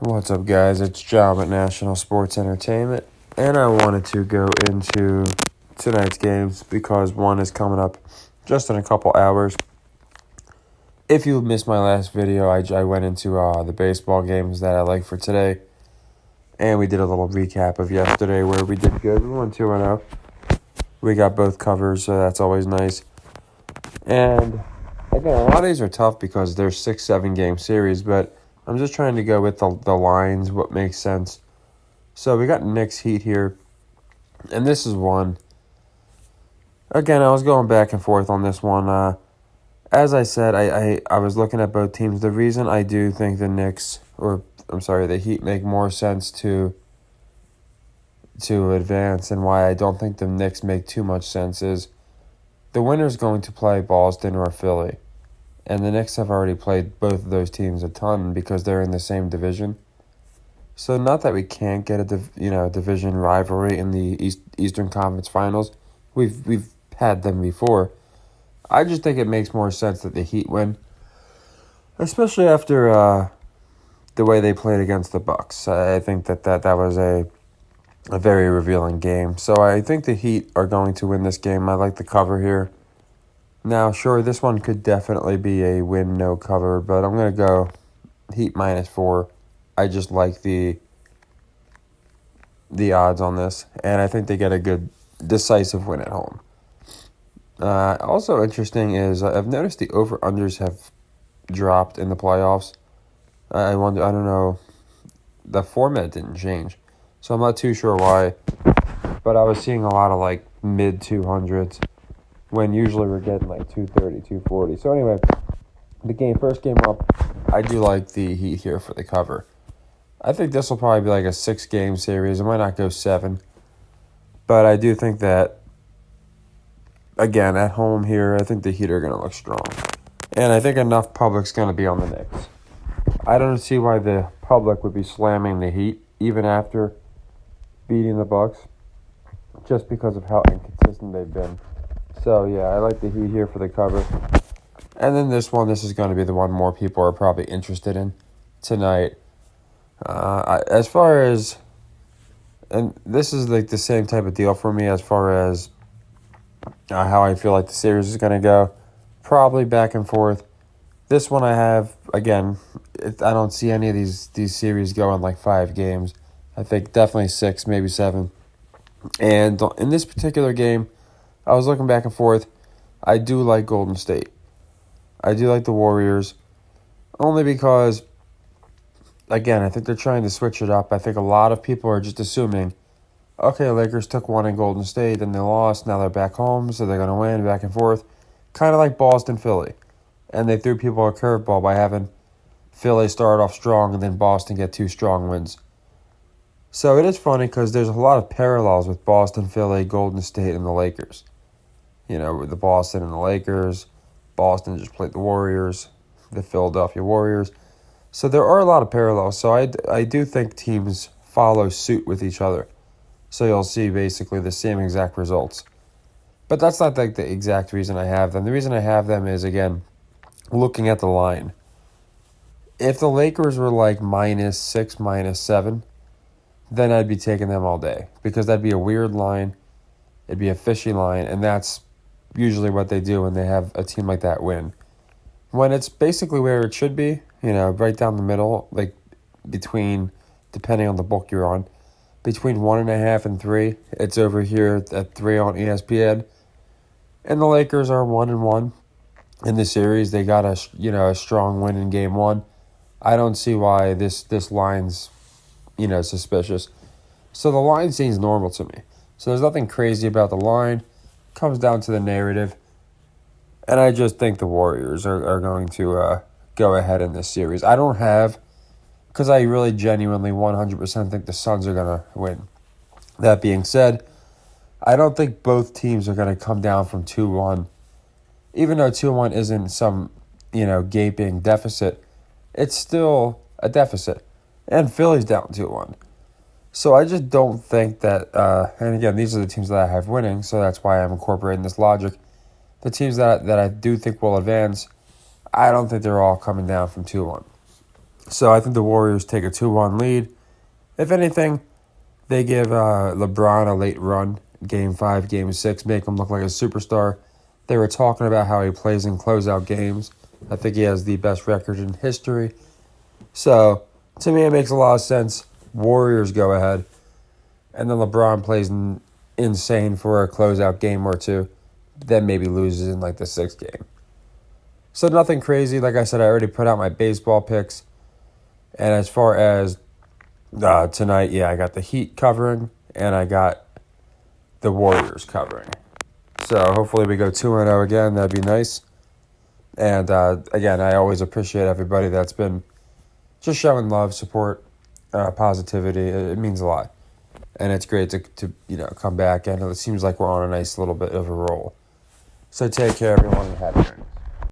What's up, guys? It's Job at National Sports Entertainment, and I wanted to go into tonight's games because one is coming up just in a couple hours. If you missed my last video, I went into the baseball games that I like for today, and we did a little recap of yesterday where we did good. We won 2-0. We got both covers, so that's always nice. And again, a lot of these are tough because they're 6-7 game series, but I'm just trying to go with the lines, what makes sense. So we got Knicks Heat here, and this is one. Again, I was going back and forth on this one. As I said, I was looking at both teams. The reason I do think the Heat make more sense to advance, and why I don't think the Knicks make too much sense is the winner's going to play Boston or Philly. And the Knicks have already played both of those teams a ton because they're in the same division. So not that we can't get a division rivalry in the Eastern Conference Finals. We've had them before. I just think it makes more sense that the Heat win, especially after the way they played against the Bucks. I think that was a very revealing game. So I think the Heat are going to win this game. I like the cover here. Now, sure, this one could definitely be a win, no cover, but I'm going to go Heat -4. I just like the odds on this, and I think they get a good, decisive win at home. Also interesting is I've noticed the over-unders have dropped in the playoffs. I don't know, the format didn't change, so I'm not too sure why, but I was seeing a lot of mid-200s. When usually we're getting 230, 240. So anyway, first game up, I do like the Heat here for the cover. I think this will probably be a 6-game series. It might not go 7. But I do think that, again, at home here, I think the Heat are going to look strong. And I think enough public's going to be on the Knicks. I don't see why the public would be slamming the Heat, even after beating the Bucks, just because of how inconsistent they've been. So, yeah, I like the Heat here for the cover. And then this is going to be the one more people are probably interested in tonight. As far as, and this is the same type of deal for me as far as how I feel like the series is going to go. Probably back and forth. This one I have, again, I don't see any of these series going 5 games. I think definitely 6, maybe 7. And in this particular game, I was looking back and forth. I do like Golden State. I do like the Warriors. Only because, again, I think they're trying to switch it up. I think a lot of people are just assuming, okay, Lakers took one in Golden State and they lost. Now they're back home, so they're going to win, back and forth. Kind of like Boston, Philly. And they threw people a curveball by having Philly start off strong and then Boston get 2 strong wins. So it is funny because there's a lot of parallels with Boston, Philly, Golden State, and the Lakers. With the Boston and the Lakers. Boston just played the Warriors, the Philadelphia Warriors. So there are a lot of parallels. So I do think teams follow suit with each other. So you'll see basically the same exact results. But that's not the exact reason I have them. The reason I have them is, again, looking at the line. If the Lakers were -6, -7, then I'd be taking them all day. Because that'd be a weird line. It'd be a fishy line. And that's usually what they do when they have a team like that win. When it's basically where it should be, right down the middle, between, depending on the book you're on, between 1.5 and 3. It's over here at 3 on ESPN. And the Lakers are 1-1 in the series. They got a strong win in game 1. I don't see why this line's, suspicious. So the line seems normal to me. So there's nothing crazy about the line. Comes down to the narrative. And I just think the Warriors are going to go ahead in this series. I don't have, because I really genuinely 100% think the Suns are going to win. That being said, I don't think both teams are going to come down from 2-1. Even though 2-1 isn't some, gaping deficit, it's still a deficit. And Philly's down 2-1. So I just don't think that, and again, these are the teams that I have winning, so that's why I'm incorporating this logic. The teams that I do think will advance, I don't think they're all coming down from 2-1. So I think the Warriors take a 2-1 lead. If anything, they give LeBron a late run, Game 5, Game 6, make him look like a superstar. They were talking about how he plays in closeout games. I think he has the best record in history. So, to me, it makes a lot of sense. Warriors go ahead. And then LeBron plays insane for a closeout game or two. Then maybe loses in like the 6th game. So nothing crazy. Like I said, I already put out my baseball picks. And as far as tonight, yeah, I got the Heat covering. And I got the Warriors covering. So hopefully we go 2-0 again. That'd be nice. And again, I always appreciate everybody that's been just showing love, support, positivity. It means a lot. And it's great to come back, and it seems like we're on a nice little bit of a roll. So take care, everyone, and happy earnings.